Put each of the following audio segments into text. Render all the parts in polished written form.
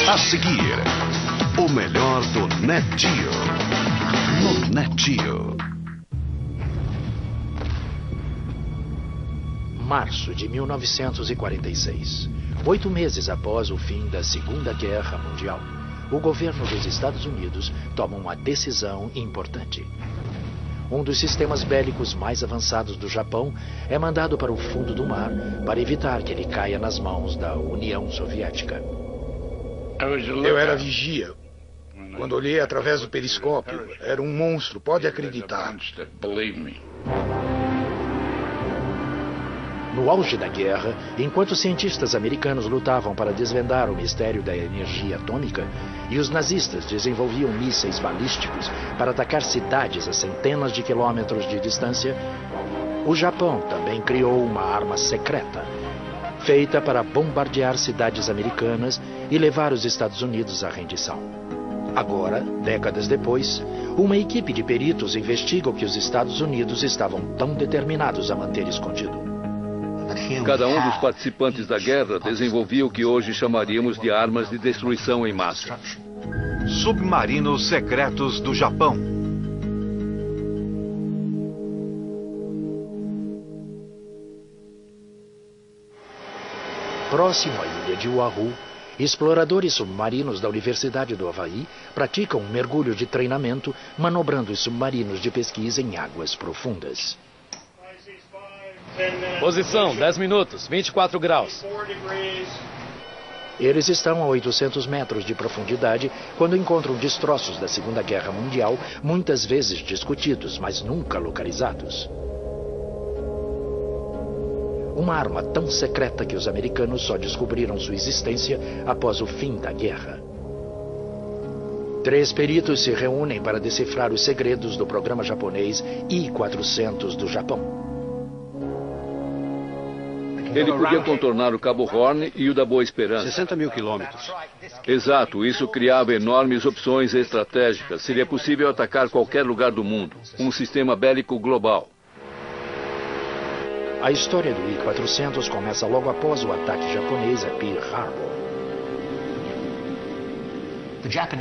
A seguir, o melhor do NetGeo. No NetGeo. Março de 1946. 8 meses após o fim da Segunda Guerra Mundial, o governo dos Estados Unidos toma uma decisão importante. Um dos sistemas bélicos mais avançados do Japão é mandado para o fundo do mar para evitar que ele caia nas mãos da União Soviética. Eu era vigia. Quando olhei através do periscópio, era um monstro, pode acreditar. No auge da guerra, enquanto cientistas americanos lutavam para desvendar o mistério da energia atômica e os nazistas desenvolviam mísseis balísticos para atacar cidades a centenas de quilômetros de distância, o Japão também criou uma arma secreta, feita para bombardear cidades americanas e levar os Estados Unidos à rendição. Agora, décadas depois, uma equipe de peritos investiga o que os Estados Unidos estavam tão determinados a manter escondido. Cada um dos participantes da guerra desenvolvia o que hoje chamaríamos de armas de destruição em massa. Submarinos secretos do Japão. Próximo à ilha de Oahu, exploradores submarinos da Universidade do Havaí praticam um mergulho de treinamento, manobrando os submarinos de pesquisa em águas profundas. Posição, 10 minutos, 24 graus. Eles estão a 800 metros de profundidade quando encontram destroços da Segunda Guerra Mundial, muitas vezes discutidos, mas nunca localizados. Uma arma tão secreta que os americanos só descobriram sua existência após o fim da guerra. 3 peritos se reúnem para decifrar os segredos do programa japonês I-400 do Japão. Ele podia contornar o Cabo Horn e o da Boa Esperança. 60 mil quilômetros. Exato, isso criava enormes opções estratégicas. Seria possível atacar qualquer lugar do mundo. Um sistema bélico global. A história do I-400 começa logo após o ataque japonês a Pearl Harbor.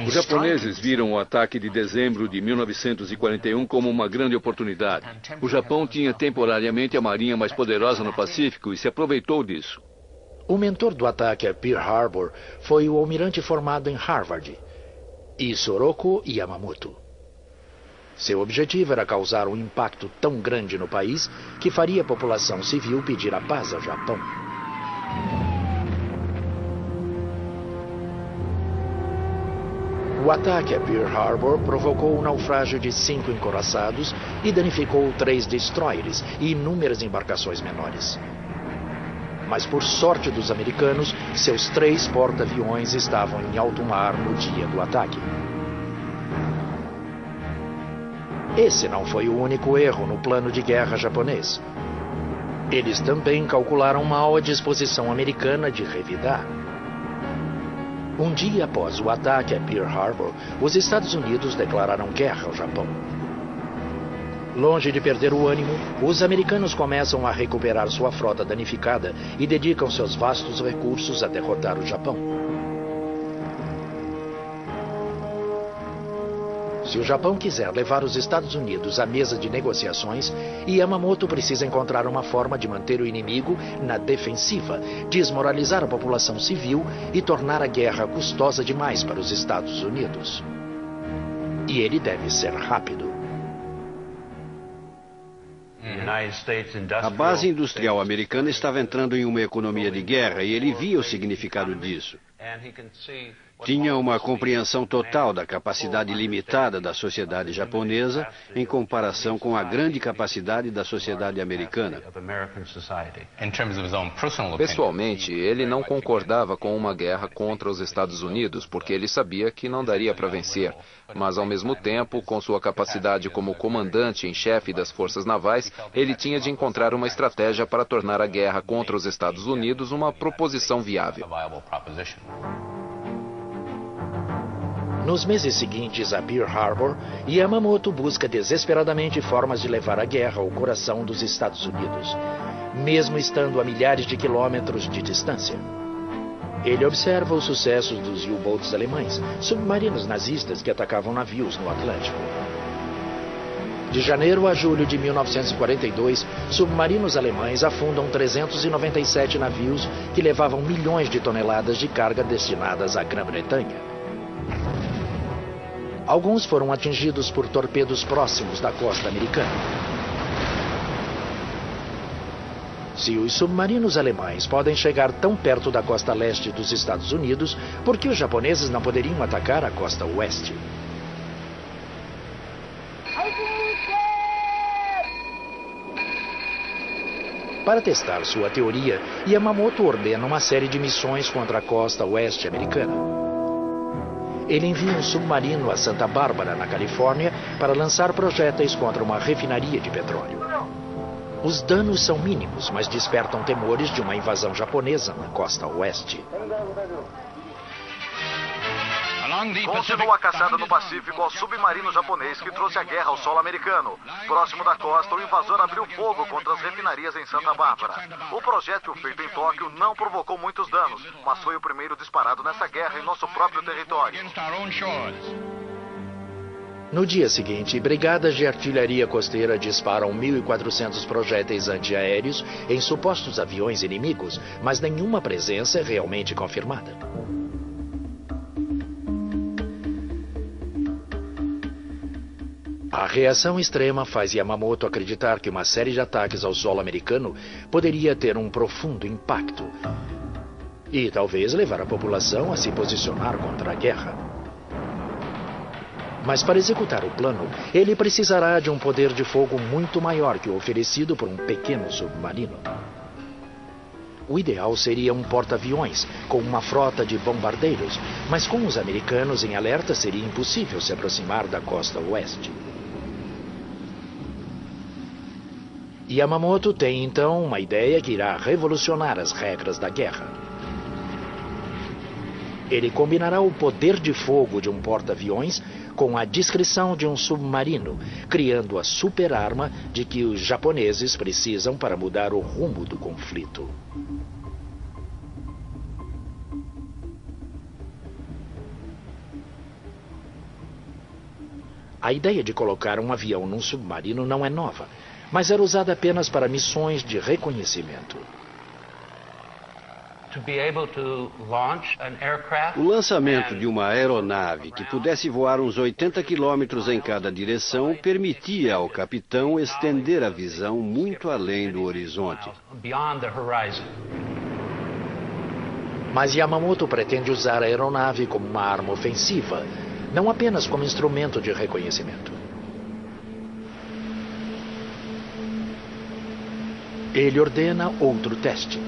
Os japoneses viram o ataque de dezembro de 1941 como uma grande oportunidade. O Japão tinha temporariamente a marinha mais poderosa no Pacífico e se aproveitou disso. O mentor do ataque a Pearl Harbor foi o almirante formado em Harvard, Isoroku Yamamoto. Seu objetivo era causar um impacto tão grande no país que faria a população civil pedir a paz ao Japão. O ataque a Pearl Harbor provocou o naufrágio de 5 encoraçados e danificou 3 destroyers e inúmeras embarcações menores. Mas por sorte dos americanos, seus 3 porta-aviões estavam em alto mar no dia do ataque. Esse não foi o único erro no plano de guerra japonês. Eles também calcularam mal a disposição americana de revidar. Um dia após o ataque a Pearl Harbor, os Estados Unidos declararam guerra ao Japão. Longe de perder o ânimo, os americanos começam a recuperar sua frota danificada e dedicam seus vastos recursos a derrotar o Japão. Se o Japão quiser levar os Estados Unidos à mesa de negociações, Yamamoto precisa encontrar uma forma de manter o inimigo na defensiva, desmoralizar a população civil e tornar a guerra custosa demais para os Estados Unidos. E ele deve ser rápido. A base industrial americana estava entrando em uma economia de guerra e ele via o significado disso. Tinha uma compreensão total da capacidade limitada da sociedade japonesa em comparação com a grande capacidade da sociedade americana. Pessoalmente, ele não concordava com uma guerra contra os Estados Unidos, porque ele sabia que não daria para vencer. Mas, ao mesmo tempo, com sua capacidade como comandante em chefe das forças navais, ele tinha de encontrar uma estratégia para tornar a guerra contra os Estados Unidos uma proposição viável. Nos meses seguintes a Pearl Harbor, Yamamoto busca desesperadamente formas de levar a guerra ao coração dos Estados Unidos, mesmo estando a milhares de quilômetros de distância. Ele observa os sucessos dos U-boats alemães, submarinos nazistas que atacavam navios no Atlântico. De janeiro a julho de 1942, submarinos alemães afundam 397 navios que levavam milhões de toneladas de carga destinadas à Grã-Bretanha. Alguns foram atingidos por torpedos próximos da costa americana. Se os submarinos alemães podem chegar tão perto da costa leste dos Estados Unidos, por que os japoneses não poderiam atacar a costa oeste? Para testar sua teoria, Yamamoto ordena uma série de missões contra a costa oeste americana. Ele envia um submarino a Santa Bárbara, na Califórnia, para lançar projéteis contra uma refinaria de petróleo. Os danos são mínimos, mas despertam temores de uma invasão japonesa na costa oeste. Continua a caçada no Pacífico ao submarino japonês que trouxe a guerra ao solo americano. Próximo da costa, o invasor abriu fogo contra as refinarias em Santa Bárbara. O projétil feito em Tóquio não provocou muitos danos, mas foi o primeiro disparado nessa guerra em nosso próprio território. No dia seguinte, brigadas de artilharia costeira disparam 1.400 projéteis antiaéreos em supostos aviões inimigos, mas nenhuma presença é realmente confirmada. A reação extrema faz Yamamoto acreditar que uma série de ataques ao solo americano poderia ter um profundo impacto e talvez levar a população a se posicionar contra a guerra. Mas para executar o plano, ele precisará de um poder de fogo muito maior que o oferecido por um pequeno submarino. O ideal seria um porta-aviões com uma frota de bombardeiros, mas com os americanos em alerta seria impossível se aproximar da costa oeste. Yamamoto tem então uma ideia que irá revolucionar as regras da guerra. Ele combinará o poder de fogo de um porta-aviões com a discrição de um submarino, criando a super-arma de que os japoneses precisam para mudar o rumo do conflito. A ideia de colocar um avião num submarino não é nova, mas era usada apenas para missões de reconhecimento. O lançamento de uma aeronave que pudesse voar uns 80 quilômetros em cada direção permitia ao capitão estender a visão muito além do horizonte. Mas Yamamoto pretende usar a aeronave como uma arma ofensiva, não apenas como instrumento de reconhecimento. Ele ordena outro teste.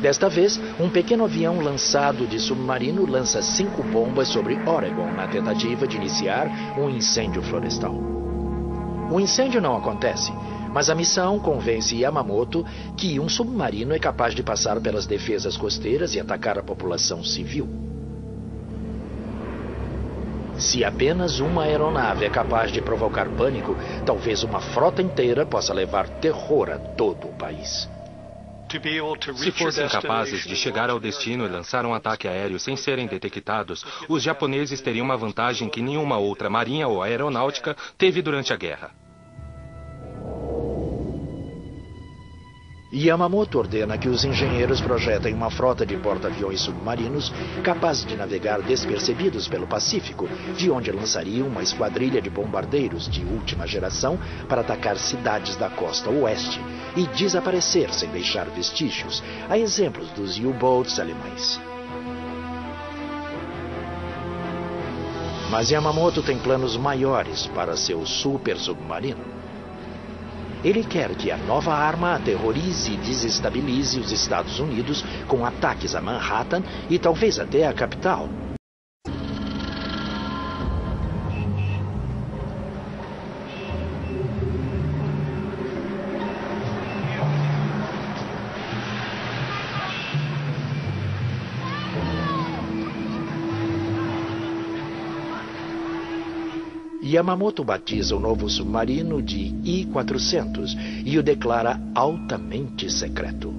Desta vez, um pequeno avião lançado de submarino lança 5 bombas sobre Oregon na tentativa de iniciar um incêndio florestal. O incêndio não acontece, mas a missão convence Yamamoto que um submarino é capaz de passar pelas defesas costeiras e atacar a população civil. Se apenas uma aeronave é capaz de provocar pânico, talvez uma frota inteira possa levar terror a todo o país. Se fossem capazes de chegar ao destino e lançar um ataque aéreo sem serem detectados, os japoneses teriam uma vantagem que nenhuma outra marinha ou aeronáutica teve durante a guerra. Yamamoto ordena que os engenheiros projetem uma frota de porta-aviões submarinos capazes de navegar despercebidos pelo Pacífico, de onde lançariam uma esquadrilha de bombardeiros de última geração para atacar cidades da costa oeste e desaparecer sem deixar vestígios, a exemplos dos U-boats alemães. Mas Yamamoto tem planos maiores para seu super submarino. Ele quer que a nova arma aterrorize e desestabilize os Estados Unidos com ataques a Manhattan e talvez até a capital. Yamamoto batiza o novo submarino de I-400 e o declara altamente secreto.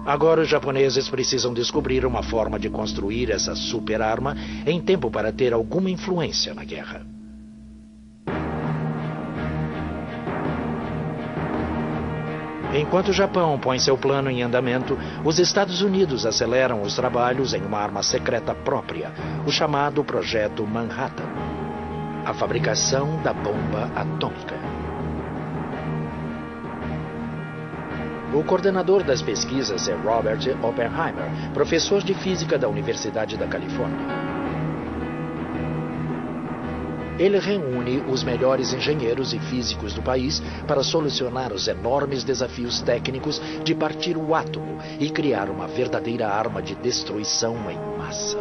Agora os japoneses precisam descobrir uma forma de construir essa super-arma em tempo para ter alguma influência na guerra. Enquanto o Japão põe seu plano em andamento, os Estados Unidos aceleram os trabalhos em uma arma secreta própria, o chamado Projeto Manhattan, a fabricação da bomba atômica. O coordenador das pesquisas é Robert Oppenheimer, professor de física da Universidade da Califórnia. Ele reúne os melhores engenheiros e físicos do país para solucionar os enormes desafios técnicos de partir o átomo e criar uma verdadeira arma de destruição em massa.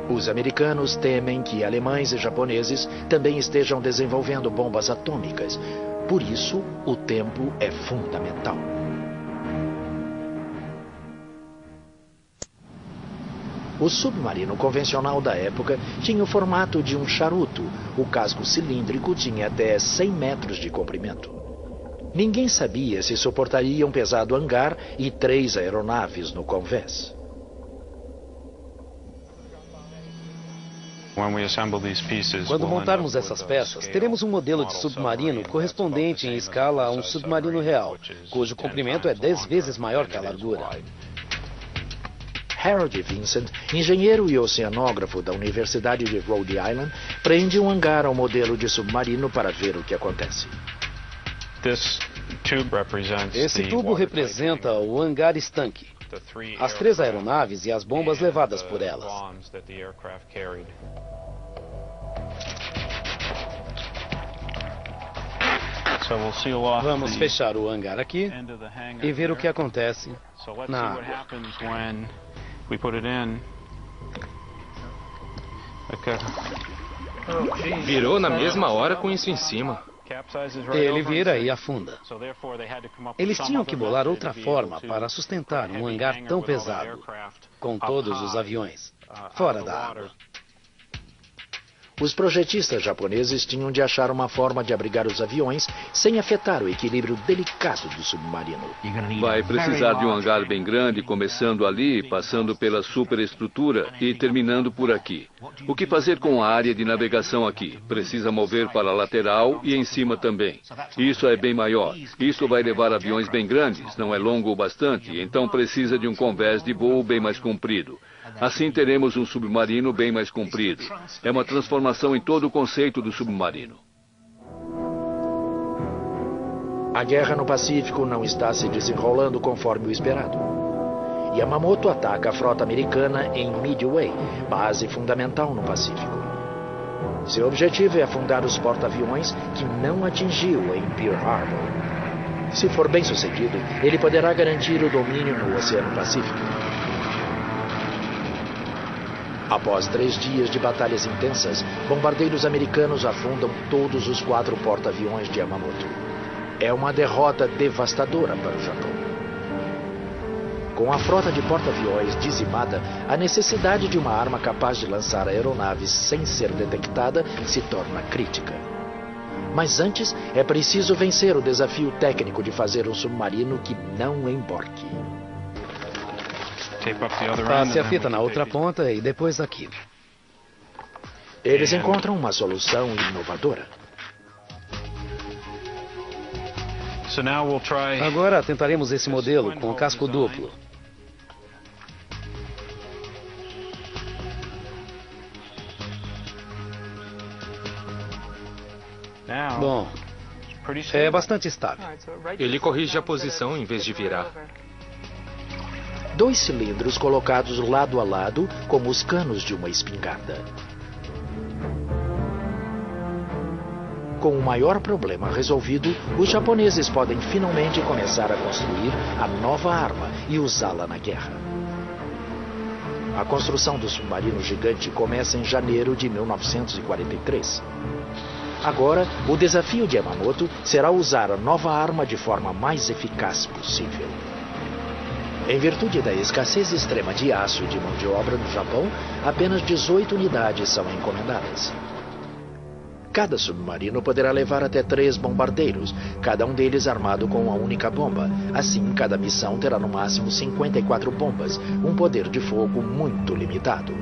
Os americanos temem que alemães e japoneses também estejam desenvolvendo bombas atômicas. Por isso, o tempo é fundamental. O submarino convencional da época tinha o formato de um charuto. O casco cilíndrico tinha até 100 metros de comprimento. Ninguém sabia se suportaria um pesado hangar e 3 aeronaves no convés. Quando montarmos essas peças, teremos um modelo de submarino correspondente em escala a um submarino real, cujo comprimento é 10 vezes maior que a largura. Harold Vincent, engenheiro e oceanógrafo da Universidade de Rhode Island, prende um hangar ao modelo de submarino para ver o que acontece. Esse tubo representa o hangar estanque, as 3 aeronaves e as bombas levadas por elas. Vamos fechar o hangar aqui e ver o que acontece na água. Virou na mesma hora com isso em cima. Ele vira e afunda. Eles tinham que bolar outra forma para sustentar um hangar tão pesado, com todos os aviões fora da água. Os projetistas japoneses tinham de achar uma forma de abrigar os aviões sem afetar o equilíbrio delicado do submarino. Vai precisar de um hangar bem grande, começando ali, passando pela superestrutura e terminando por aqui. O que fazer com a área de navegação aqui? Precisa mover para a lateral e em cima também. Isso é bem maior. Isso vai levar aviões bem grandes, não é longo o bastante, então precisa de um convés de voo bem mais comprido. Assim teremos um submarino bem mais comprido. É uma transformação em todo o conceito do submarino. A guerra no Pacífico não está se desenrolando conforme o esperado. Yamamoto ataca a frota americana em Midway, base fundamental no Pacífico. Seu objetivo é afundar os porta-aviões que não atingiu em Pearl Harbor. Se for bem sucedido, ele poderá garantir o domínio no Oceano Pacífico. Após 3 dias de batalhas intensas, bombardeiros americanos afundam todos os 4 porta-aviões de Yamamoto. É uma derrota devastadora para o Japão. Com a frota de porta-aviões dizimada, a necessidade de uma arma capaz de lançar aeronaves sem ser detectada se torna crítica. Mas antes, é preciso vencer o desafio técnico de fazer um submarino que não embarque. Passe a fita na outra ponta e depois aqui. Eles encontram uma solução inovadora. Agora tentaremos esse modelo com casco duplo. Bom, é bastante estável. Ele corrige a posição em vez de virar. 2 cilindros colocados lado a lado, como os canos de uma espingarda. Com o maior problema resolvido, os japoneses podem finalmente começar a construir a nova arma e usá-la na guerra. A construção do submarino gigante começa em janeiro de 1943. Agora, o desafio de Yamamoto será usar a nova arma de forma mais eficaz possível. Em virtude da escassez extrema de aço e de mão de obra no Japão, apenas 18 unidades são encomendadas. Cada submarino poderá levar até 3 bombardeiros, cada um deles armado com uma única bomba. Assim, cada missão terá no máximo 54 bombas, um poder de fogo muito limitado.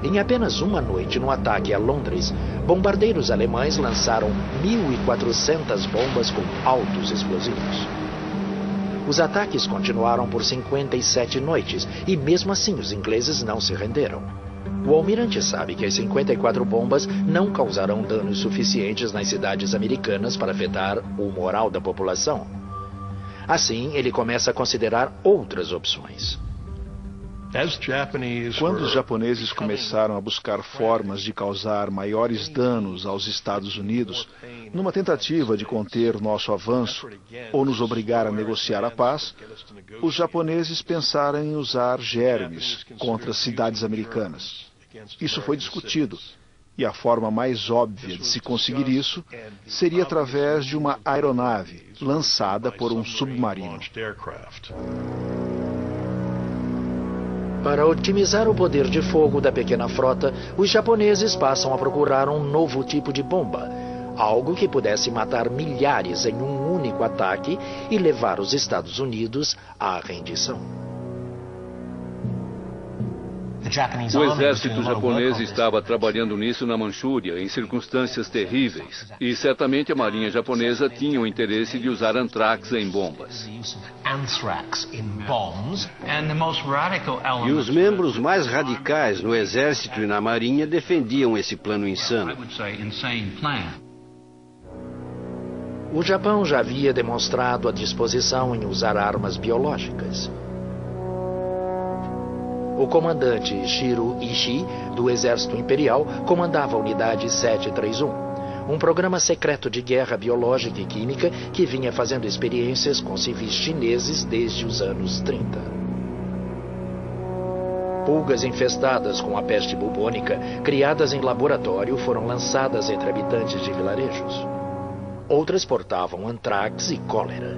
Em apenas uma noite no ataque a Londres, bombardeiros alemães lançaram 1.400 bombas com altos explosivos. Os ataques continuaram por 57 noites e mesmo assim os ingleses não se renderam. O almirante sabe que as 54 bombas não causarão danos suficientes nas cidades americanas para afetar o moral da população. Assim, ele começa a considerar outras opções. Quando os japoneses começaram a buscar formas de causar maiores danos aos Estados Unidos, numa tentativa de conter nosso avanço ou nos obrigar a negociar a paz, os japoneses pensaram em usar Jeremys contra as cidades americanas. Isso foi discutido, e a forma mais óbvia de se conseguir isso seria através de uma aeronave lançada por um submarino. Para otimizar o poder de fogo da pequena frota, os japoneses passam a procurar um novo tipo de bomba, algo que pudesse matar milhares em um único ataque e levar os Estados Unidos à rendição. O exército japonês estava trabalhando nisso na Manchúria, em circunstâncias terríveis. E certamente a marinha japonesa tinha o interesse de usar antrax em bombas. E os membros mais radicais no exército e na marinha defendiam esse plano insano. O Japão já havia demonstrado a disposição em usar armas biológicas. O comandante Shiro Ishii, do Exército Imperial, comandava a Unidade 731, um programa secreto de guerra biológica e química que vinha fazendo experiências com civis chineses desde os anos 30. Pulgas infestadas com a peste bubônica, criadas em laboratório, foram lançadas entre habitantes de vilarejos. Outras portavam antrax e cólera.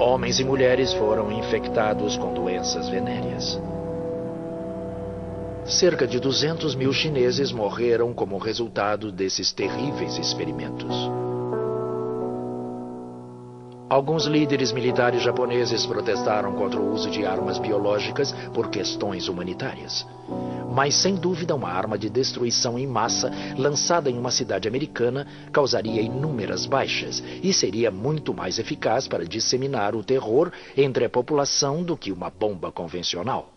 Homens e mulheres foram infectados com doenças venéreas. Cerca de 200 mil chineses morreram como resultado desses terríveis experimentos. Alguns líderes militares japoneses protestaram contra o uso de armas biológicas por questões humanitárias. Mas, sem dúvida, uma arma de destruição em massa lançada em uma cidade americana causaria inúmeras baixas e seria muito mais eficaz para disseminar o terror entre a população do que uma bomba convencional.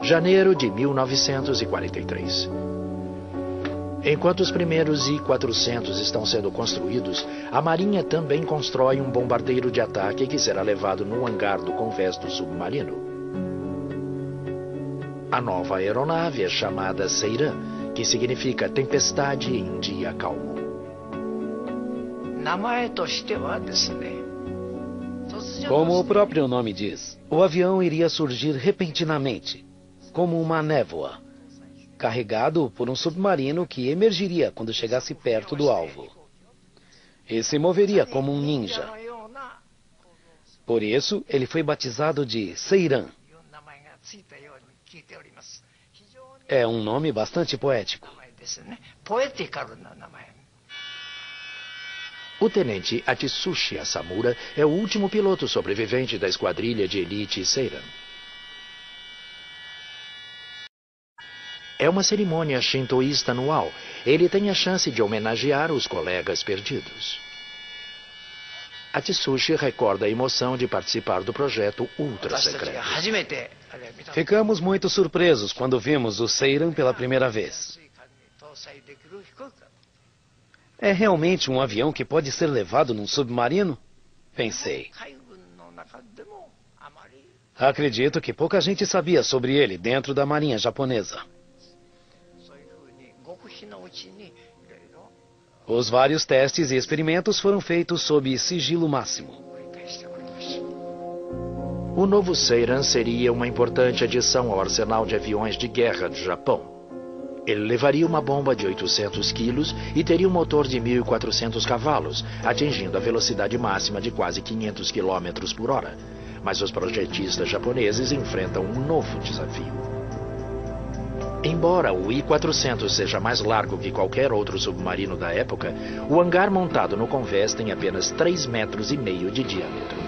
Janeiro de 1943. Enquanto os primeiros I-400 estão sendo construídos, a Marinha também constrói um bombardeiro de ataque que será levado no hangar do convés do submarino. A nova aeronave é chamada Seiran, que significa tempestade em um dia calmo. Como o próprio nome diz, o avião iria surgir repentinamente, como uma névoa, carregado por um submarino que emergiria quando chegasse perto do alvo. E se moveria como um ninja. Por isso, ele foi batizado de Seiran. É um nome bastante poético. O tenente Atsushi Asamura é o último piloto sobrevivente da esquadrilha de elite Seiran. É uma cerimônia shintoísta anual. Ele tem a chance de homenagear os colegas perdidos. Atsushi recorda a emoção de participar do projeto ultra secreto. Ficamos muito surpresos quando vimos o Seiran pela primeira vez. É realmente um avião que pode ser levado num submarino? Pensei. Acredito que pouca gente sabia sobre ele dentro da Marinha japonesa. Os vários testes e experimentos foram feitos sob sigilo máximo. O novo Seiran seria uma importante adição ao arsenal de aviões de guerra do Japão. Ele levaria uma bomba de 800 quilos e teria um motor de 1.400 cavalos, atingindo a velocidade máxima de quase 500 km por hora. mas os projetistas japoneses enfrentam um novo desafio. Embora o I-400 seja mais largo que qualquer outro submarino da época, o hangar montado no convés tem apenas 3,5 metros de diâmetro.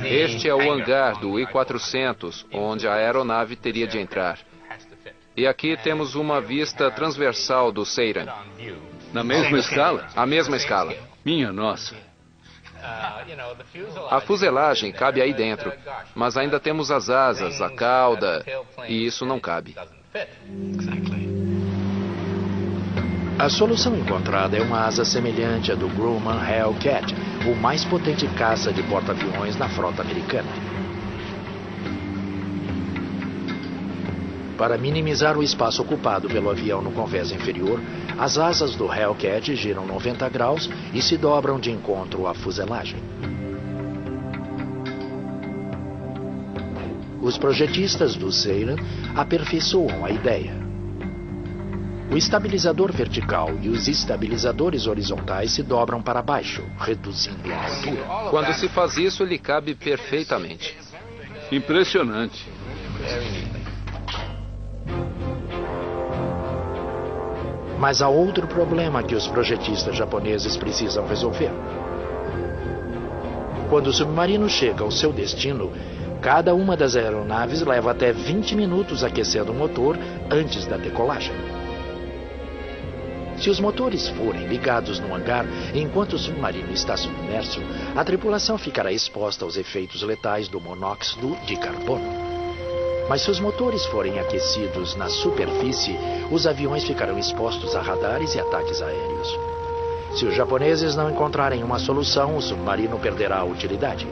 Este é o hangar do I-400, onde a aeronave teria de entrar. E aqui temos uma vista transversal do Seiran. Na mesma escala? A mesma escala. Minha nossa. A fuselagem cabe aí dentro, mas ainda temos as asas, a cauda, e isso não cabe. A solução encontrada é uma asa semelhante à do Grumman Hellcat, o mais potente caça de porta-aviões na frota americana. Para minimizar o espaço ocupado pelo avião no convés inferior, as asas do Hellcat giram 90 graus e se dobram de encontro à fuselagem. Os projetistas do Seiran aperfeiçoam a ideia. O estabilizador vertical e os estabilizadores horizontais se dobram para baixo, reduzindo a altura. Quando se faz isso, ele cabe perfeitamente. Impressionante. Mas há outro problema que os projetistas japoneses precisam resolver. Quando o submarino chega ao seu destino, cada uma das aeronaves leva até 20 minutos aquecendo o motor antes da decolagem. Se os motores forem ligados no hangar enquanto o submarino está submerso, a tripulação ficará exposta aos efeitos letais do monóxido de carbono. Mas se os motores forem aquecidos na superfície, os aviões ficarão expostos a radares e ataques aéreos. Se os japoneses não encontrarem uma solução, o submarino perderá a utilidade.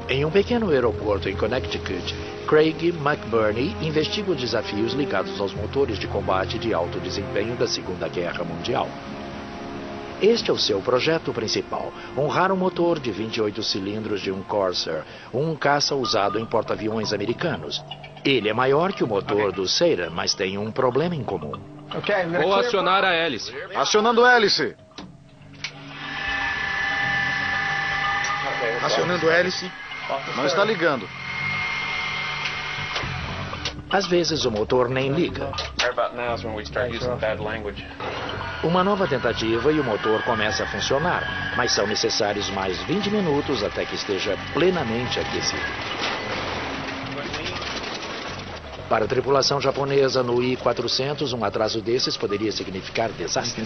Em um pequeno aeroporto em Connecticut, Craig McBurney investiga os desafios ligados aos motores de combate de alto desempenho da Segunda Guerra Mundial. Este é o seu projeto principal, um raro motor de 28 cilindros de um Corsair, um caça usado em porta-aviões americanos. Ele é maior que o motor do Seiran, mas tem um problema em comum. Vou acionar a hélice. Acionando a hélice. Acionando a hélice. Não está ligando. Às vezes o motor nem liga. Uma nova tentativa e o motor começa a funcionar, mas são necessários mais 20 minutos até que esteja plenamente aquecido. Para a tripulação japonesa no I-400, um atraso desses poderia significar desastre.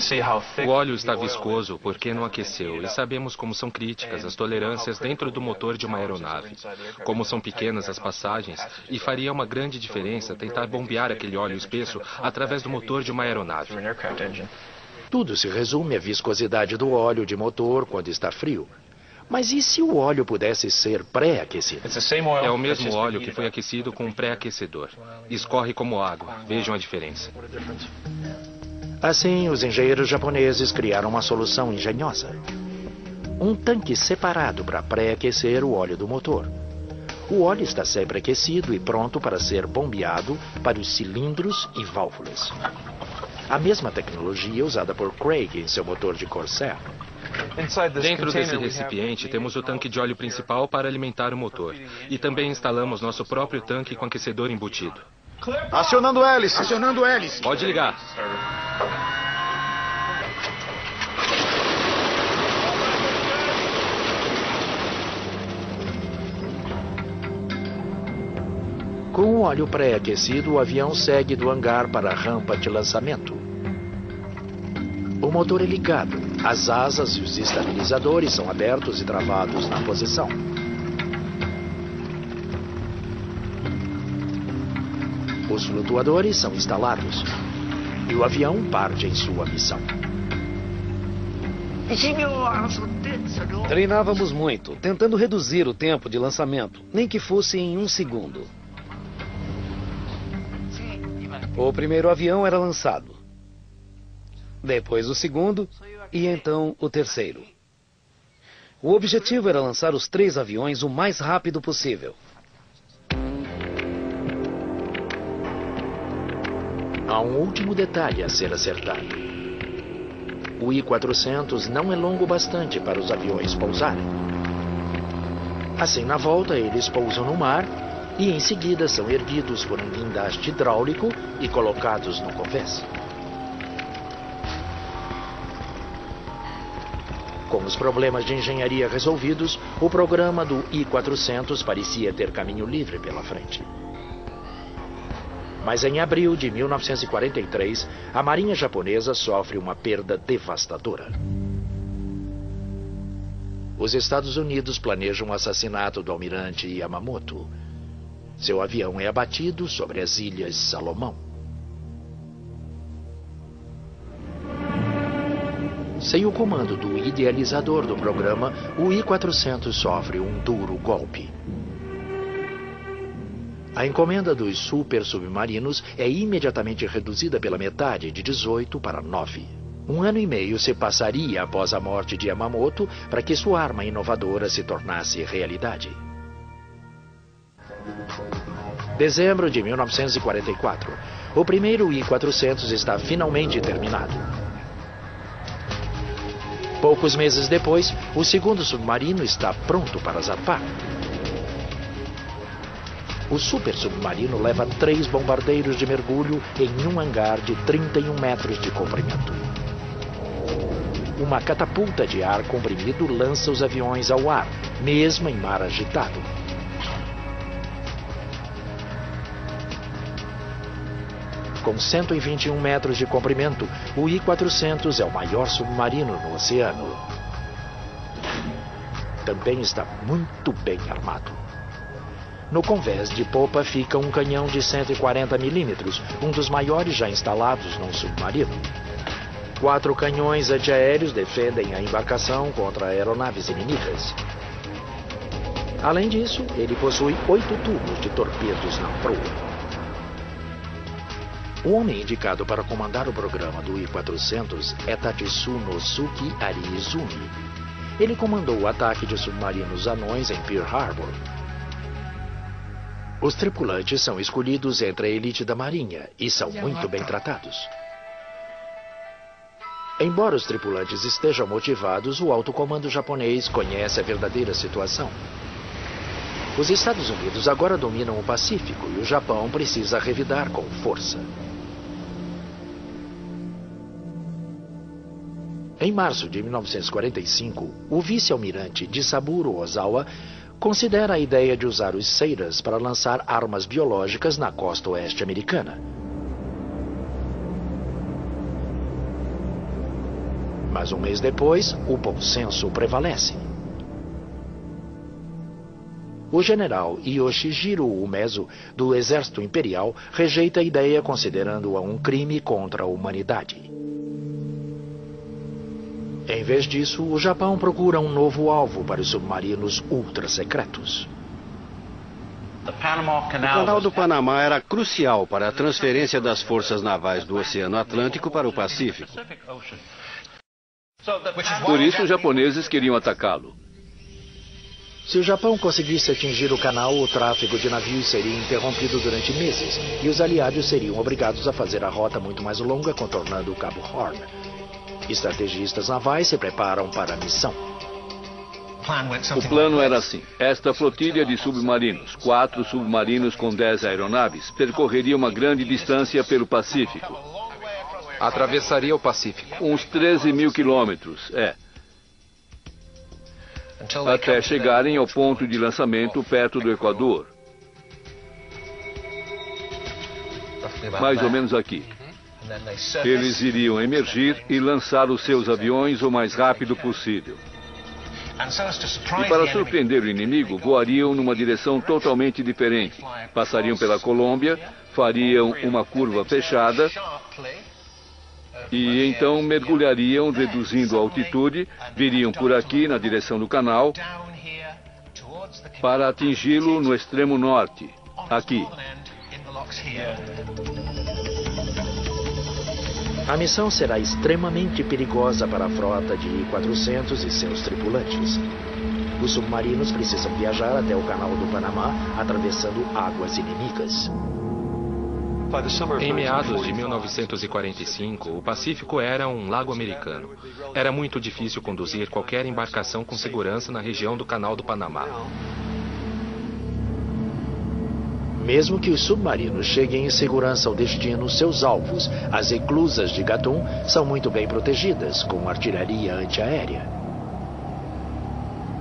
O óleo está viscoso porque não aqueceu e sabemos como são críticas as tolerâncias dentro do motor de uma aeronave. Como são pequenas as passagens e faria uma grande diferença tentar bombear aquele óleo espesso através do motor de uma aeronave. Tudo se resume à viscosidade do óleo de motor quando está frio. Mas e se o óleo pudesse ser pré-aquecido? É o mesmo óleo que foi aquecido com um pré-aquecedor. Escorre como água. Vejam a diferença. Assim, os engenheiros japoneses criaram uma solução engenhosa. Um tanque separado para pré-aquecer o óleo do motor. O óleo está sempre aquecido e pronto para ser bombeado para os cilindros e válvulas. A mesma tecnologia usada por Craig em seu motor de Corsair. Dentro desse recipiente temos o tanque de óleo principal para alimentar o motor. E também instalamos nosso próprio tanque com aquecedor embutido. Acionando a hélice. Acionando a hélice. Pode ligar. Com o óleo pré-aquecido, o avião segue do hangar para a rampa de lançamento. O motor é ligado, as asas e os estabilizadores são abertos e travados na posição. Os flutuadores são instalados e o avião parte em sua missão. Treinávamos muito, tentando reduzir o tempo de lançamento, nem que fosse em 1 segundo. O primeiro avião era lançado. Depois o segundo e então o terceiro. O objetivo era lançar os 3 aviões o mais rápido possível. Há um último detalhe a ser acertado. o I-400 não é longo bastante para os aviões pousarem. Assim, na volta, eles pousam no mar e em seguida são erguidos por um guindaste hidráulico e colocados no convés. Com os problemas de engenharia resolvidos, o programa do I-400 parecia ter caminho livre pela frente. Mas em abril de 1943, a Marinha japonesa sofre uma perda devastadora. Os Estados Unidos planejam o assassinato do almirante Yamamoto. Seu avião é abatido sobre as Ilhas Salomão. Sem o comando do idealizador do programa, o I-400 sofre um duro golpe. A encomenda dos super submarinos é imediatamente reduzida pela metade, de 18 para 9. 1 ano e meio se passaria após a morte de Yamamoto para que sua arma inovadora se tornasse realidade. Dezembro de 1944. O primeiro I-400 está finalmente terminado. Poucos meses depois, o segundo submarino está pronto para zarpar. O super submarino leva 3 bombardeiros de mergulho em um hangar de 31 metros de comprimento. Uma catapulta de ar comprimido lança os aviões ao ar, mesmo em mar agitado. Com 121 metros de comprimento, o I-400 é o maior submarino no oceano. Também está muito bem armado. No convés de popa fica um canhão de 140 milímetros, um dos maiores já instalados num submarino. 4 canhões antiaéreos defendem a embarcação contra aeronaves inimigas. Além disso, ele possui 8 tubos de torpedos na proa. O homem indicado para comandar o programa do I-400 é Tatsunosuke Ariizumi. Ele comandou o ataque de submarinos anões em Pearl Harbor. Os tripulantes são escolhidos entre a elite da Marinha e são muito bem tratados. Embora os tripulantes estejam motivados, o alto comando japonês conhece a verdadeira situação. Os Estados Unidos agora dominam o Pacífico e o Japão precisa revidar com força. Em março de 1945, o vice-almirante Disaburo Ozawa considera a ideia de usar os Seiras para lançar armas biológicas na costa oeste americana. Mas um mês depois, o bom senso prevalece. O general Yoshijiro Umezu, do Exército Imperial, rejeita a ideia considerando-a um crime contra a humanidade. Em vez disso, o Japão procura um novo alvo para os submarinos ultra-secretos. O Canal do Panamá era crucial para a transferência das forças navais do Oceano Atlântico para o Pacífico. Por isso, os japoneses queriam atacá-lo. Se o Japão conseguisse atingir o canal, o tráfego de navios seria interrompido durante meses e os aliados seriam obrigados a fazer a rota muito mais longa, contornando o Cabo Horn. Estrategistas navais se preparam para a missão. O plano era assim. Esta flotilha de submarinos, 4 submarinos com 10 aeronaves, percorreria uma grande distância pelo Pacífico. Atravessaria o Pacífico. Uns 13 mil quilômetros, até chegarem ao ponto de lançamento perto do Equador. Mais ou menos aqui. Eles iriam emergir e lançar os seus aviões o mais rápido possível. E para surpreender o inimigo, voariam numa direção totalmente diferente. Passariam pela Colômbia, fariam uma curva fechada e então mergulhariam, reduzindo a altitude, viriam por aqui na direção do canal para atingi-lo no extremo norte, aqui. A missão será extremamente perigosa para a frota de I-400 e seus tripulantes. Os submarinos precisam viajar até o Canal do Panamá, atravessando águas inimigas. Em meados de 1945, o Pacífico era um lago americano. Era muito difícil conduzir qualquer embarcação com segurança na região do Canal do Panamá. Mesmo que os submarinos cheguem em segurança ao destino, seus alvos, as eclusas de Gatun, são muito bem protegidas, com artilharia antiaérea.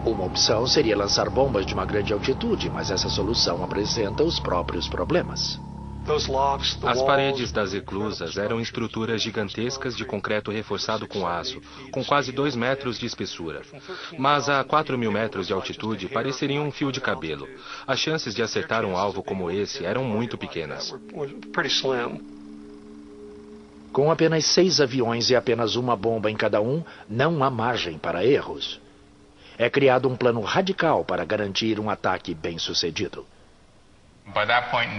Uma opção seria lançar bombas de uma grande altitude, mas essa solução apresenta os próprios problemas. As paredes das eclusas eram estruturas gigantescas de concreto reforçado com aço, com quase 2 metros de espessura. Mas a 4.000 metros de altitude pareceriam um fio de cabelo. As chances de acertar um alvo como esse eram muito pequenas. Com apenas 6 aviões e apenas uma bomba em cada um, não há margem para erros. É criado um plano radical para garantir um ataque bem-sucedido.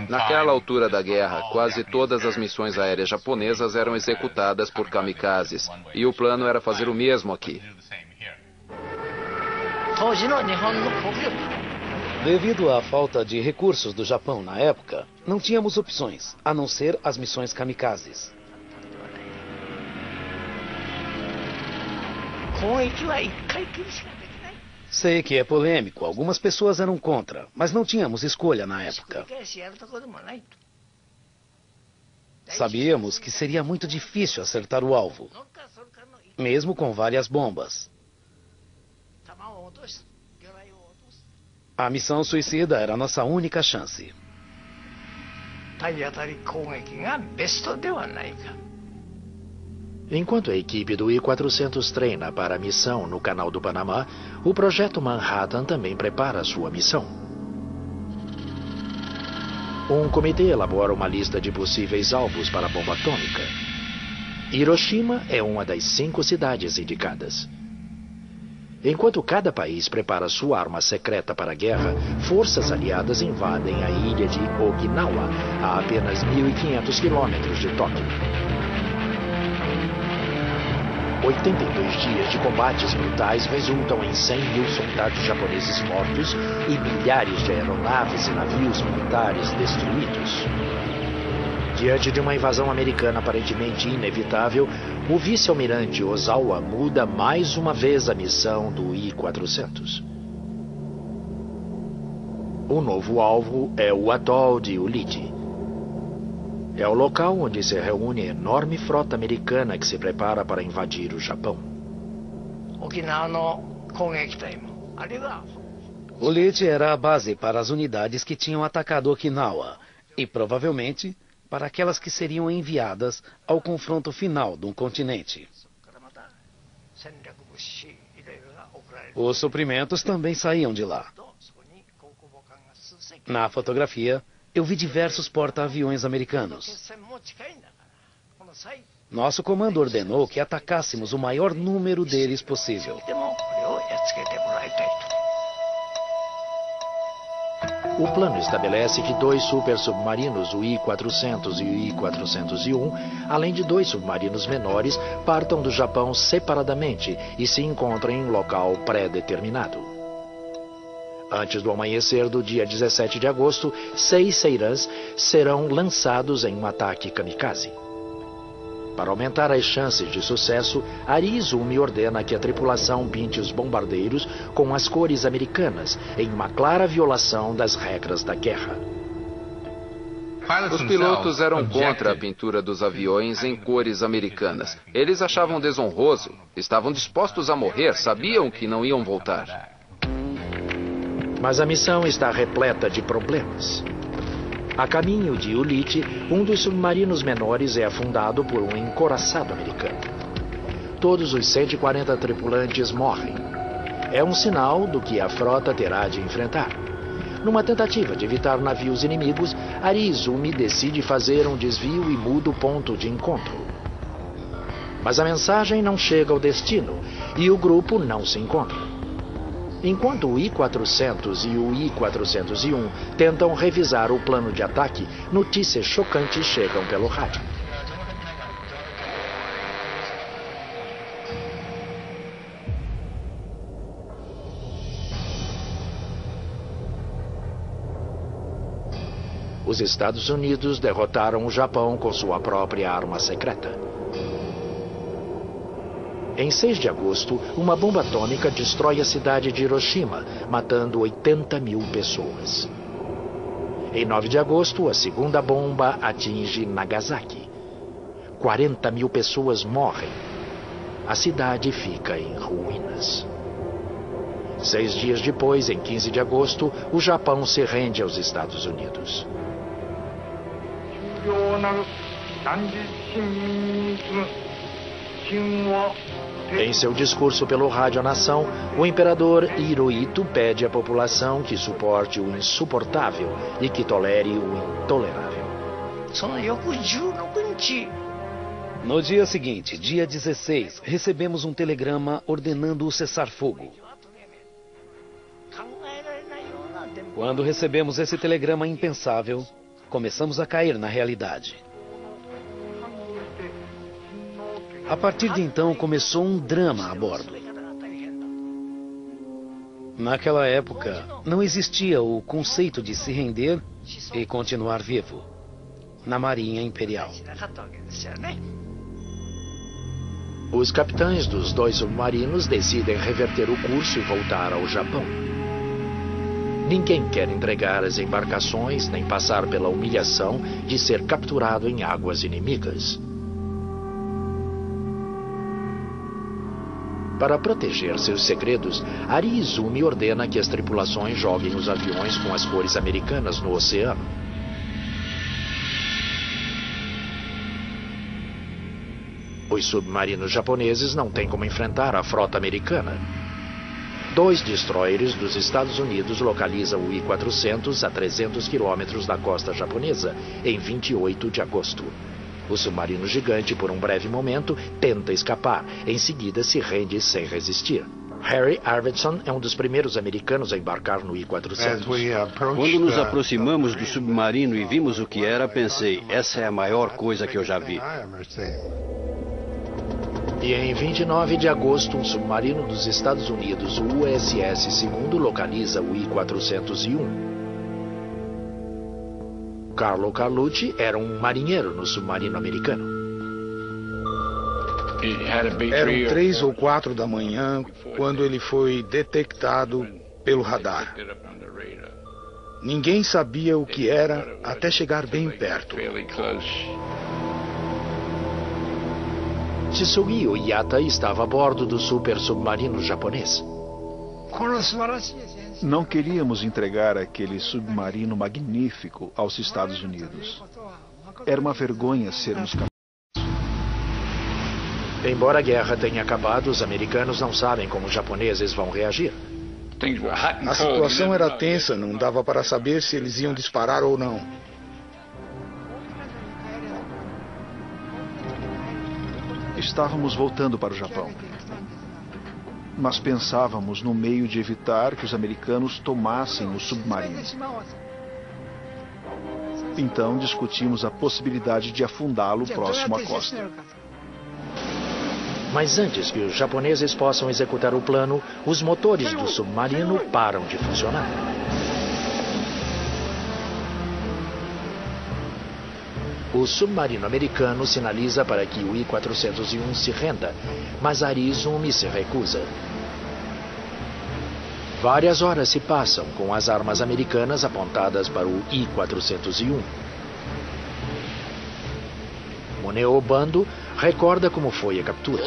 Naquela altura da guerra, quase todas as missões aéreas japonesas eram executadas por kamikazes, e o plano era fazer o mesmo aqui. Devido à falta de recursos do Japão na época, não tínhamos opções, a não ser as missões kamikazes. Sei que é polêmico, algumas pessoas eram contra, mas não tínhamos escolha na época. Sabíamos que seria muito difícil acertar o alvo, mesmo com várias bombas. A missão suicida era a nossa única chance. Enquanto a equipe do I-400 treina para a missão no Canal do Panamá, o Projeto Manhattan também prepara sua missão. Um comitê elabora uma lista de possíveis alvos para a bomba atômica. Hiroshima é uma das 5 cidades indicadas. Enquanto cada país prepara sua arma secreta para a guerra, forças aliadas invadem a ilha de Okinawa, a apenas 1.500 quilômetros de Tóquio. 82 dias de combates brutais resultam em 100.000 soldados japoneses mortos e milhares de aeronaves e navios militares destruídos. Diante de uma invasão americana aparentemente inevitável, o vice-almirante Ozawa muda mais uma vez a missão do I-400. O novo alvo é o atol de Ulithi. É o local onde se reúne a enorme frota americana que se prepara para invadir o Japão. Ulithi era a base para as unidades que tinham atacado Okinawa e, provavelmente, para aquelas que seriam enviadas ao confronto final do continente. Os suprimentos também saíam de lá. Na fotografia, eu vi diversos porta-aviões americanos. Nosso comando ordenou que atacássemos o maior número deles possível. O plano estabelece que 2 super submarinos, o I-400 e o I-401, além de 2 submarinos menores, partam do Japão separadamente e se encontrem em um local pré-determinado. Antes do amanhecer do dia 17 de agosto, 6 Seirans serão lançados em um ataque kamikaze. Para aumentar as chances de sucesso, Ari Izumi ordena que a tripulação pinte os bombardeiros com as cores americanas, em uma clara violação das regras da guerra. Os pilotos eram contra a pintura dos aviões em cores americanas. Eles achavam desonroso, estavam dispostos a morrer, sabiam que não iam voltar. Mas a missão está repleta de problemas. A caminho de Ulithi, um dos submarinos menores é afundado por um encoraçado americano. Todos os 140 tripulantes morrem. É um sinal do que a frota terá de enfrentar. Numa tentativa de evitar navios inimigos, Ari Izumi decide fazer um desvio e muda o ponto de encontro. Mas a mensagem não chega ao destino e o grupo não se encontra. Enquanto o I-400 e o I-401 tentam revisar o plano de ataque, notícias chocantes chegam pelo rádio. Os Estados Unidos derrotaram o Japão com sua própria arma secreta. Em 6 de agosto, uma bomba atômica destrói a cidade de Hiroshima, matando 80 mil pessoas. Em 9 de agosto, a segunda bomba atinge Nagasaki. 40 mil pessoas morrem. A cidade fica em ruínas. 6 dias depois, em 15 de agosto, o Japão se rende aos Estados Unidos. Em seu discurso pelo Rádio à Nação, o imperador Hirohito pede à população que suporte o insuportável e que tolere o intolerável. No dia seguinte, dia 16, recebemos um telegrama ordenando o cessar-fogo. Quando recebemos esse telegrama impensável, começamos a cair na realidade. A partir de então, começou um drama a bordo. Naquela época, não existia o conceito de se render e continuar vivo na Marinha Imperial. Os capitães dos 2 submarinos decidem reverter o curso e voltar ao Japão. Ninguém quer entregar as embarcações nem passar pela humilhação de ser capturado em águas inimigas. Para proteger seus segredos, Ari Izumi ordena que as tripulações joguem os aviões com as cores americanas no oceano. Os submarinos japoneses não têm como enfrentar a frota americana. 2 destroyers dos Estados Unidos localizam o I-400 a 300 quilômetros da costa japonesa em 28 de agosto. O submarino gigante, por um breve momento, tenta escapar. Em seguida, se rende sem resistir. Harry Arvidsson é um dos primeiros americanos a embarcar no I-400. Quando nos aproximamos do submarino e vimos o que era, pensei, essa é a maior coisa que eu já vi. E em 29 de agosto, um submarino dos Estados Unidos, o USS II, localiza o I-401. Carlo Carlucci era um marinheiro no submarino americano. Eram 3 ou 4 da manhã quando ele foi detectado pelo radar. Ninguém sabia o que era até chegar bem perto. Tsugi Oyata estava a bordo do super submarino japonês. Não queríamos entregar aquele submarino magnífico aos Estados Unidos. Era uma vergonha sermos capazes. Embora a guerra tenha acabado, os americanos não sabem como os japoneses vão reagir. A situação era tensa, não dava para saber se eles iam disparar ou não. Estávamos voltando para o Japão. Mas pensávamos no meio de evitar que os americanos tomassem o submarino. Então discutimos a possibilidade de afundá-lo próximo à costa. Mas antes que os japoneses possam executar o plano, os motores do submarino param de funcionar. O submarino americano sinaliza para que o I-401 se renda, mas Ari Izumi se recusa. Várias horas se passam com as armas americanas apontadas para o I-401. Moneo Bando recorda como foi a captura.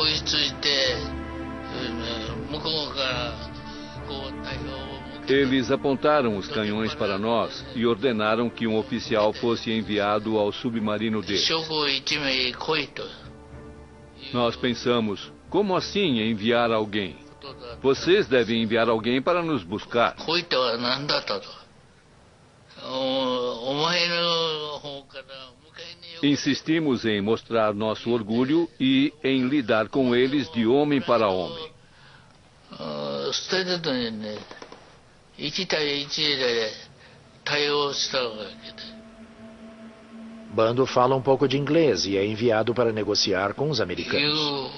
Eles apontaram os canhões para nós e ordenaram que um oficial fosse enviado ao submarino deles. Nós pensamos, como assim enviar alguém? Vocês devem enviar alguém para nos buscar. Insistimos em mostrar nosso orgulho e em lidar com eles de homem para homem. Bando fala um pouco de inglês e é enviado para negociar com os americanos.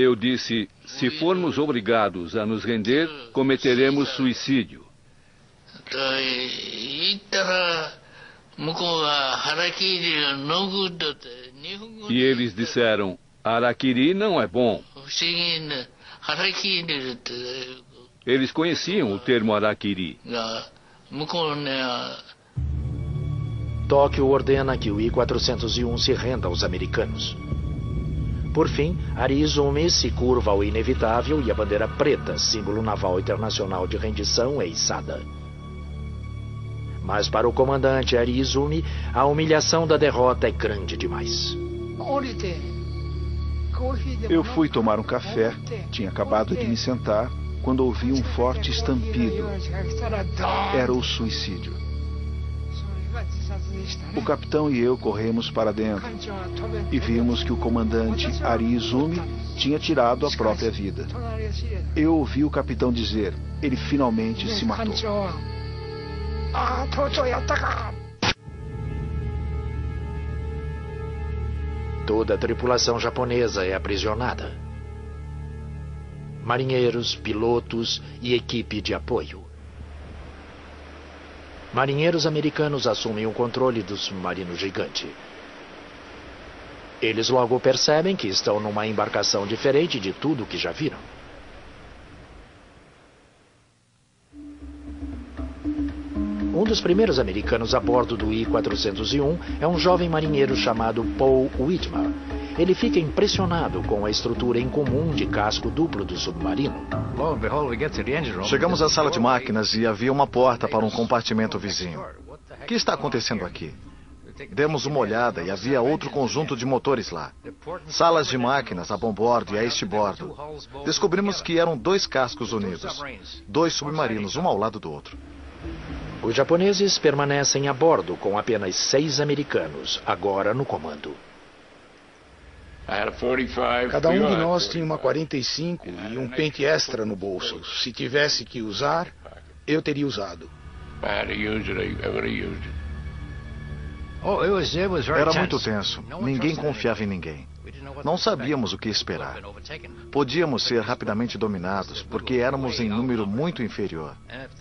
Eu disse, se formos obrigados a nos render, cometeremos suicídio. E eles disseram, harakiri não é bom. Eles conheciam o termo harakiri. Tóquio ordena que o I-401 se renda aos americanos. Por fim, Ariizumi se curva ao inevitável e a bandeira preta, símbolo naval internacional de rendição, é içada. Mas para o comandante Ariizumi, a humilhação da derrota é grande demais. Eu fui tomar um café, tinha acabado de me sentar, quando ouvi um forte estampido. Era o suicídio. O capitão e eu corremos para dentro e vimos que o comandante Ariizumi tinha tirado a própria vida. Eu ouvi o capitão dizer, ele finalmente se matou. Toda a tripulação japonesa é aprisionada. Marinheiros, pilotos e equipe de apoio. Marinheiros americanos assumem o controle do submarino gigante. Eles logo percebem que estão numa embarcação diferente de tudo que já viram. Um dos primeiros americanos a bordo do I-401 é um jovem marinheiro chamado Paul Whitmer. Ele fica impressionado com a estrutura incomum de casco duplo do submarino. Chegamos à sala de máquinas e havia uma porta para um compartimento vizinho. O que está acontecendo aqui? Demos uma olhada e havia outro conjunto de motores lá. Salas de máquinas a bombordo e a estibordo. Descobrimos que eram 2 cascos unidos. 2 submarinos, um ao lado do outro. Os japoneses permanecem a bordo com apenas 6 americanos, agora no comando. Cada um de nós tinha uma 45 e um pente extra no bolso. Se tivesse que usar, eu teria usado. Era muito tenso. Ninguém confiava em ninguém. Não sabíamos o que esperar. Podíamos ser rapidamente dominados, porque éramos em número muito inferior.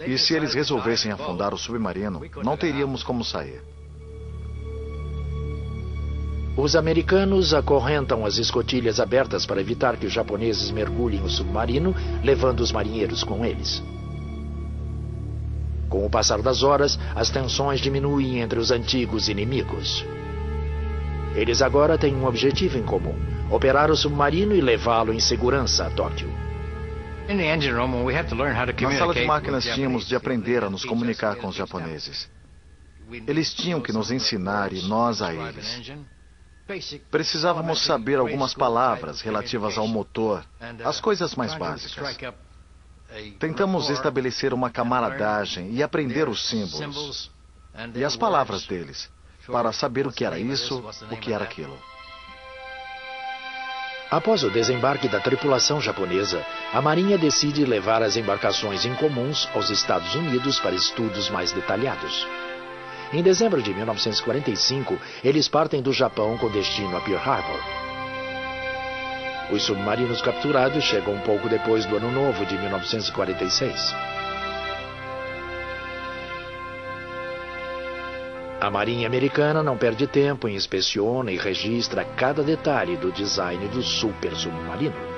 E se eles resolvessem afundar o submarino, não teríamos como sair. Os americanos acorrentam as escotilhas abertas para evitar que os japoneses mergulhem o submarino, levando os marinheiros com eles. Com o passar das horas, as tensões diminuem entre os antigos inimigos. Eles agora têm um objetivo em comum: operar o submarino e levá-lo em segurança a Tóquio. Na sala de máquinas tínhamos de aprender a nos comunicar com os japoneses. Eles tinham que nos ensinar e nós a eles. Precisávamos saber algumas palavras relativas ao motor, as coisas mais básicas. Tentamos estabelecer uma camaradagem e aprender os símbolos e as palavras deles, para saber o que era isso, o que era aquilo. Após o desembarque da tripulação japonesa, a Marinha decide levar as embarcações incomuns aos Estados Unidos para estudos mais detalhados. Em dezembro de 1945, eles partem do Japão com destino a Pearl Harbor. Os submarinos capturados chegam um pouco depois do Ano Novo de 1946. A Marinha Americana não perde tempo e inspeciona e registra cada detalhe do design do super submarino.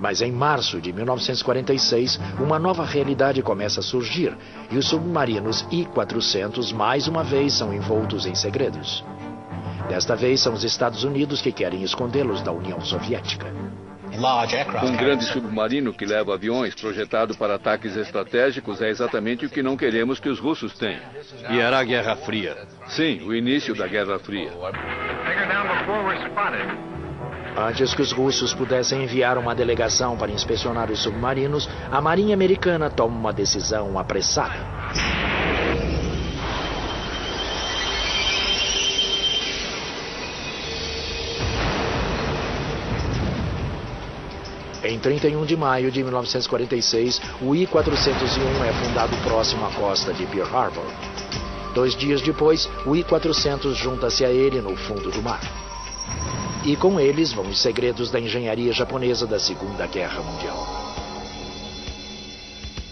Mas em março de 1946, uma nova realidade começa a surgir e os submarinos I-400 mais uma vez são envoltos em segredos. Desta vez são os Estados Unidos que querem escondê-los da União Soviética. Um grande submarino que leva aviões projetado para ataques estratégicos é exatamente o que não queremos que os russos tenham. E era a Guerra Fria. Sim, o início da Guerra Fria. Antes que os russos pudessem enviar uma delegação para inspecionar os submarinos, a Marinha Americana toma uma decisão apressada. Em 31 de maio de 1946, o I-401 é fundado próximo à costa de Pearl Harbor. 2 dias depois, o I-400 junta-se a ele no fundo do mar. E com eles vão os segredos da engenharia japonesa da Segunda Guerra Mundial.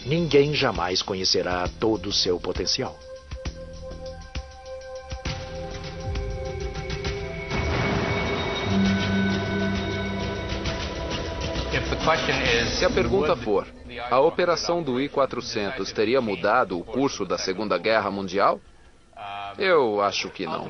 Ninguém jamais conhecerá todo o seu potencial. Se a pergunta for, a operação do I-400 teria mudado o curso da Segunda Guerra Mundial? Eu acho que não.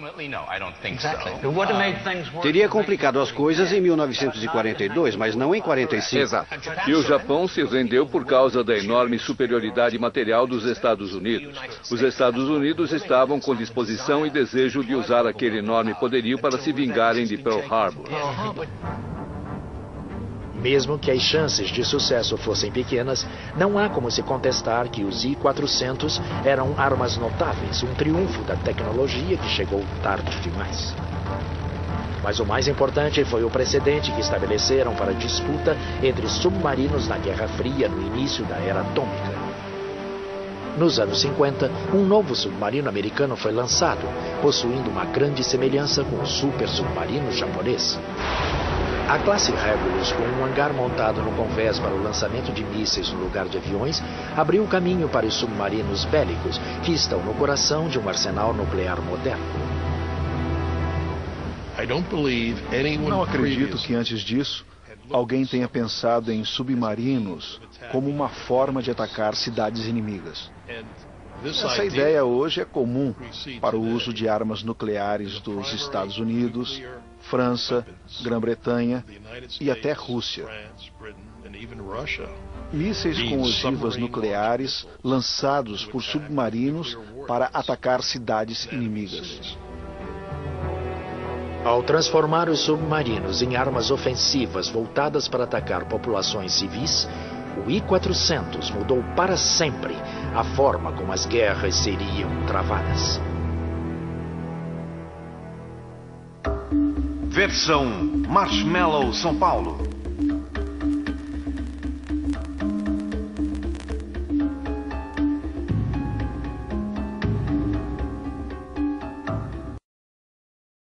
Teria complicado as coisas em 1942, mas não em 45. Exato. E o Japão se rendeu por causa da enorme superioridade material dos Estados Unidos. Os Estados Unidos estavam com disposição e desejo de usar aquele enorme poderio para se vingarem de Pearl Harbor. Mesmo que as chances de sucesso fossem pequenas, não há como se contestar que os I-400 eram armas notáveis, um triunfo da tecnologia que chegou tarde demais. Mas o mais importante foi o precedente que estabeleceram para a disputa entre submarinos na Guerra Fria no início da Era Atômica. Nos anos 50, um novo submarino americano foi lançado, possuindo uma grande semelhança com o super submarino japonês. A classe Regulus, com um hangar montado no convés para o lançamento de mísseis no lugar de aviões, abriu o caminho para os submarinos bélicos, que estão no coração de um arsenal nuclear moderno. Não acredito que antes disso alguém tenha pensado em submarinos como uma forma de atacar cidades inimigas. Essa ideia hoje é comum para o uso de armas nucleares dos Estados Unidos, França, Grã-Bretanha e até Rússia. Mísseis com ogivas nucleares lançados por submarinos para atacar cidades inimigas. Ao transformar os submarinos em armas ofensivas voltadas para atacar populações civis, o I-400 mudou para sempre a forma como as guerras seriam travadas. Versão Marshmallow São Paulo.